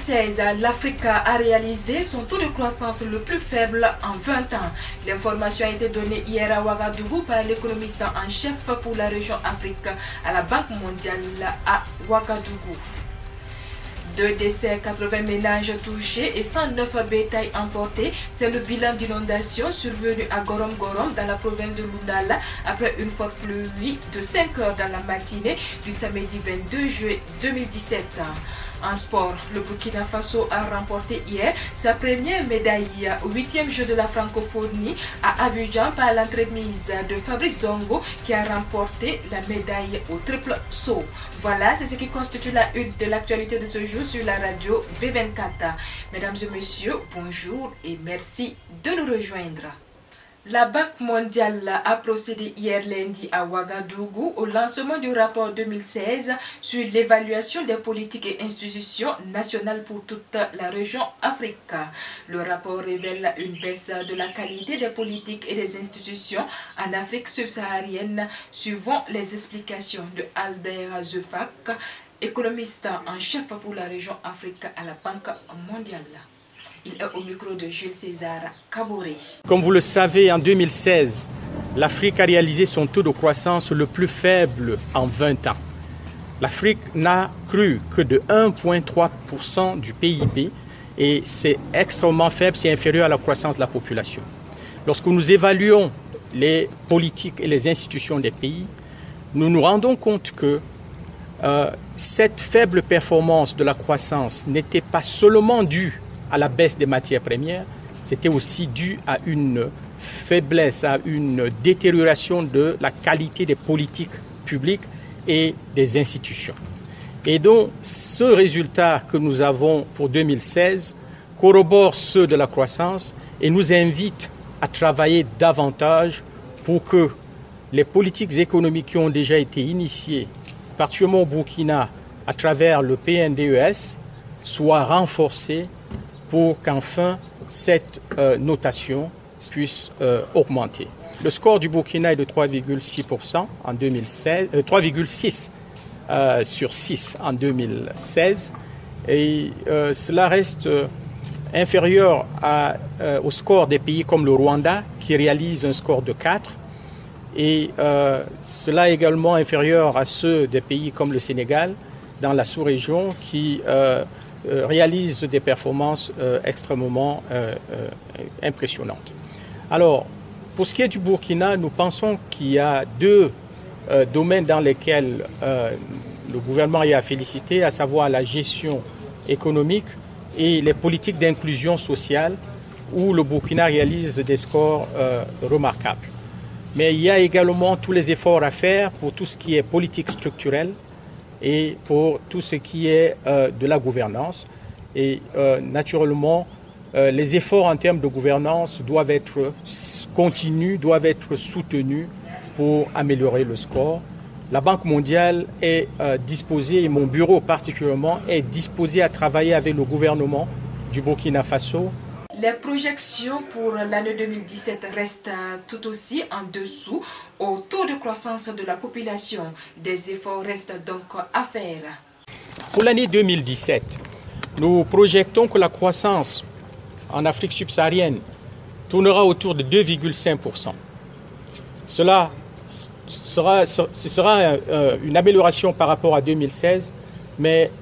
2016, l'Afrique a réalisé son taux de croissance le plus faible en 20 ans. L'information a été donnée hier à Ouagadougou par l'économiste en chef pour la région Afrique à la Banque mondiale à Ouagadougou. 2 décès, 80 ménages touchés et 109 bétails emportés. C'est le bilan d'inondation survenu à Gorom Gorom dans la province de Lundala après une forte pluie de 5 heures dans la matinée du samedi 22 juillet 2017. En sport, le Burkina Faso a remporté hier sa première médaille au 8e jeu de la francophonie à Abidjan par l'entremise de Fabrice Zongo qui a remporté la médaille au triple saut. Voilà, c'est ce qui constitue la une de l'actualité de ce jour sur la radio B24. Mesdames et messieurs, bonjour et merci de nous rejoindre. La Banque mondiale a procédé hier lundi à Ouagadougou au lancement du rapport 2016 sur l'évaluation des politiques et institutions nationales pour toute la région Afrique. Le rapport révèle une baisse de la qualité des politiques et des institutions en Afrique subsaharienne, suivant les explications de Albert Zefak, économiste en chef pour la région Afrique à la Banque mondiale. Il est au micro de Jules César Kaboré. Comme vous le savez, en 2016, l'Afrique a réalisé son taux de croissance le plus faible en 20 ans. L'Afrique n'a cru que de 1,3% du PIB et c'est extrêmement faible, c'est inférieur à la croissance de la population. Lorsque nous évaluons les politiques et les institutions des pays, nous nous rendons compte que cette faible performance de la croissance n'était pas seulement due à la baisse des matières premières, c'était aussi dû à une faiblesse, à une détérioration de la qualité des politiques publiques et des institutions. Et donc, ce résultat que nous avons pour 2016 corrobore ceux de la croissance et nous invite à travailler davantage pour que les politiques économiques qui ont déjà été initiées, particulièrement au Burkina, à travers le PNDES, soient renforcées pour qu'enfin cette notation puisse augmenter. Le score du Burkina est de 3,6% en 2016, 3,6 sur 6 en 2016 et cela reste inférieur au score des pays comme le Rwanda qui réalise un score de 4 et cela est également inférieur à ceux des pays comme le Sénégal dans la sous-région qui réalise des performances extrêmement impressionnantes. Alors, pour ce qui est du Burkina, nous pensons qu'il y a deux domaines dans lesquels le gouvernement est à féliciter, à savoir la gestion économique et les politiques d'inclusion sociale, où le Burkina réalise des scores remarquables. Mais il y a également tous les efforts à faire pour tout ce qui est politique structurelle, et pour tout ce qui est de la gouvernance. Et naturellement, les efforts en termes de gouvernance doivent être continus, doivent être soutenus pour améliorer le score. La Banque mondiale est disposée, et mon bureau particulièrement, est disposé à travailler avec le gouvernement du Burkina Faso. Les projections pour l'année 2017 restent tout aussi en dessous au taux de croissance de la population. Des efforts restent donc à faire. Pour l'année 2017, nous projetons que la croissance en Afrique subsaharienne tournera autour de 2,5%. Ce sera une amélioration par rapport à 2016, mais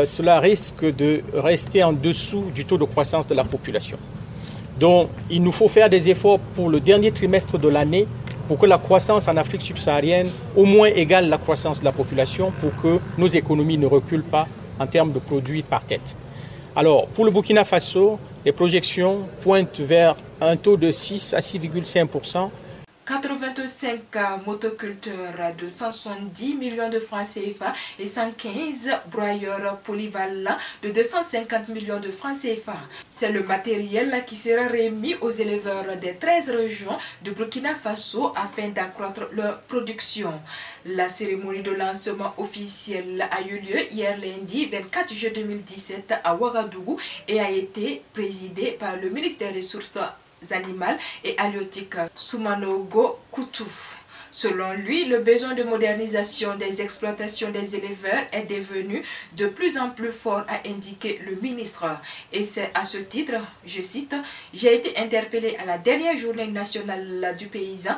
cela risque de rester en dessous du taux de croissance de la population. Donc, il nous faut faire des efforts pour le dernier trimestre de l'année pour que la croissance en Afrique subsaharienne au moins égale la croissance de la population pour que nos économies ne reculent pas en termes de produits par tête. Alors, pour le Burkina Faso, les projections pointent vers un taux de 6 à 6,5%. 85 motoculteurs de 170 millions de francs CFA et 115 broyeurs polyvalents de 250 millions de francs CFA. C'est le matériel qui sera remis aux éleveurs des 13 régions du Burkina Faso afin d'accroître leur production. La cérémonie de lancement officiel a eu lieu hier lundi 24 juillet 2017 à Ouagadougou et a été présidée par le ministère des Ressources animales et halieutiques Soumanogo Koutouf. Selon lui, le besoin de modernisation des exploitations des éleveurs est devenu de plus en plus fort, a indiqué le ministre. Et c'est à ce titre, je cite, « J'ai été interpellé à la dernière journée nationale du paysan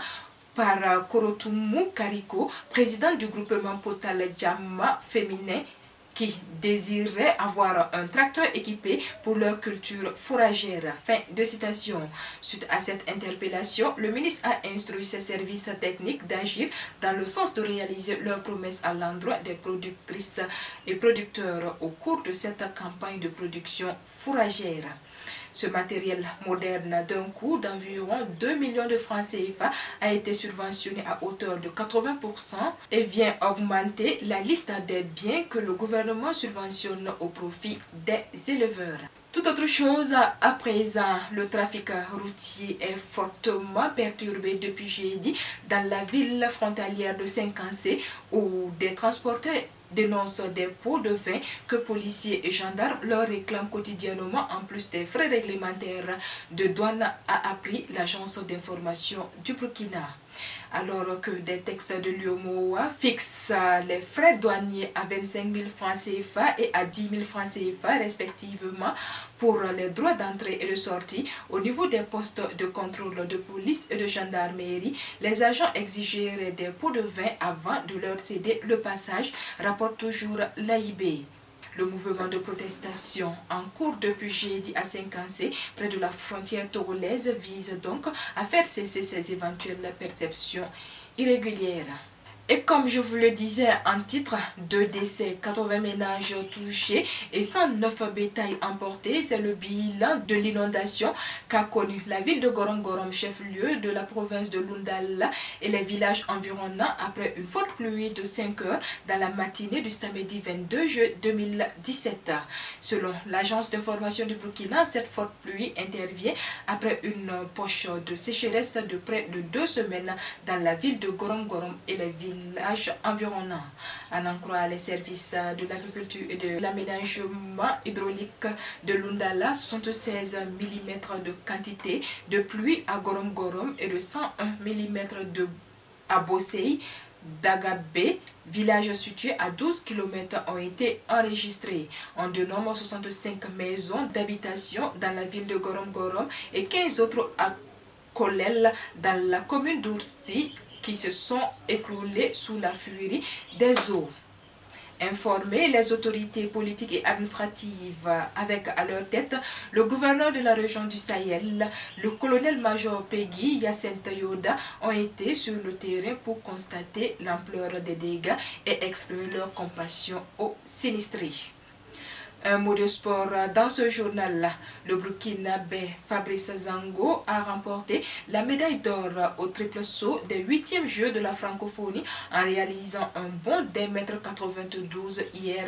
par Korotumu Kariko, président du groupement Potal Djamma féminin, qui désiraient avoir un tracteur équipé pour leur culture fourragère. » Fin de citation. Suite à cette interpellation, le ministre a instruit ses services techniques d'agir dans le sens de réaliser leurs promesses à l'endroit des productrices et producteurs au cours de cette campagne de production fourragère. Ce matériel moderne d'un coût d'environ 2 millions de francs CFA a été subventionné à hauteur de 80% et vient augmenter la liste des biens que le gouvernement subventionne au profit des éleveurs. Tout autre chose, à présent, le trafic routier est fortement perturbé depuis jeudi dans la ville frontalière de Saint-Cancé où des transporteurs dénoncent des pots de vin que policiers et gendarmes leur réclament quotidiennement en plus des frais réglementaires de douane, a appris l'agence d'information du Burkina. Alors que des textes de l'UEMOA fixent les frais douaniers à 25 000 francs CFA et à 10 000 francs CFA respectivement pour les droits d'entrée et de sortie, au niveau des postes de contrôle de police et de gendarmerie, les agents exigeraient des pots de vin avant de leur céder le passage, rapporte toujours l'AIB. Le mouvement de protestation en cours depuis jeudi à Saint-Cancé, près de la frontière togolaise, vise donc à faire cesser ces éventuelles perceptions irrégulières. Et comme je vous le disais en titre, 2 décès, 80 ménages touchés et 109 bétails emportés, c'est le bilan de l'inondation qu'a connu la ville de Gorom-Gorom, chef-lieu de la province de Lundala et les villages environnants après une forte pluie de 5 heures dans la matinée du samedi 22 juillet 2017. Selon l'agence d'information du Burkina, cette forte pluie intervient après une poche de sécheresse de près de 2 semaines dans la ville de Gorom-Gorom et les villages environnants. À en croire les services de l'agriculture et de l'aménagement hydraulique de Lundala, 76 mm de quantité de pluie à Gorom-Gorom et de 101 mm à Bossei, Dagabé, village situé à 12 km, ont été enregistrés. On dénombre 65 maisons d'habitation dans la ville de Gorom-Gorom et 15 autres à Kolel dans la commune d'Oursi qui se sont écroulés sous la furie des eaux. Informer les autorités politiques et administratives avec à leur tête le gouverneur de la région du Sahel, le colonel-major Peggy Yacinthe Yoda, ont été sur le terrain pour constater l'ampleur des dégâts et exprimer leur compassion aux sinistrés. Un mot de sport dans ce journal-là. Le Burkinabé Fabrice Zango a remporté la médaille d'or au triple saut des 8e Jeux de la francophonie en réalisant un bond d'1,92 m hier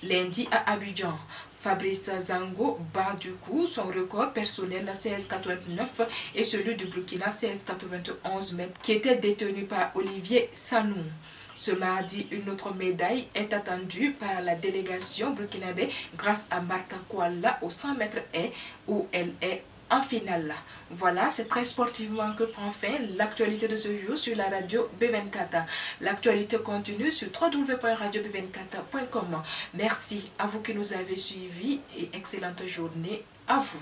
lundi à Abidjan. Fabrice Zango bat du coup son record personnel à 16,89 et celui du Burkina 16,91 m qui était détenu par Olivier Sanou. Ce mardi, une autre médaille est attendue par la délégation burkinabé grâce à Marta Kouala au 100 m haies où elle est en finale. Voilà, c'est très sportivement que prend fin l'actualité de ce jour sur la radio B24. L'actualité continue sur www.radiob24.com. Merci à vous qui nous avez suivis et excellente journée à vous.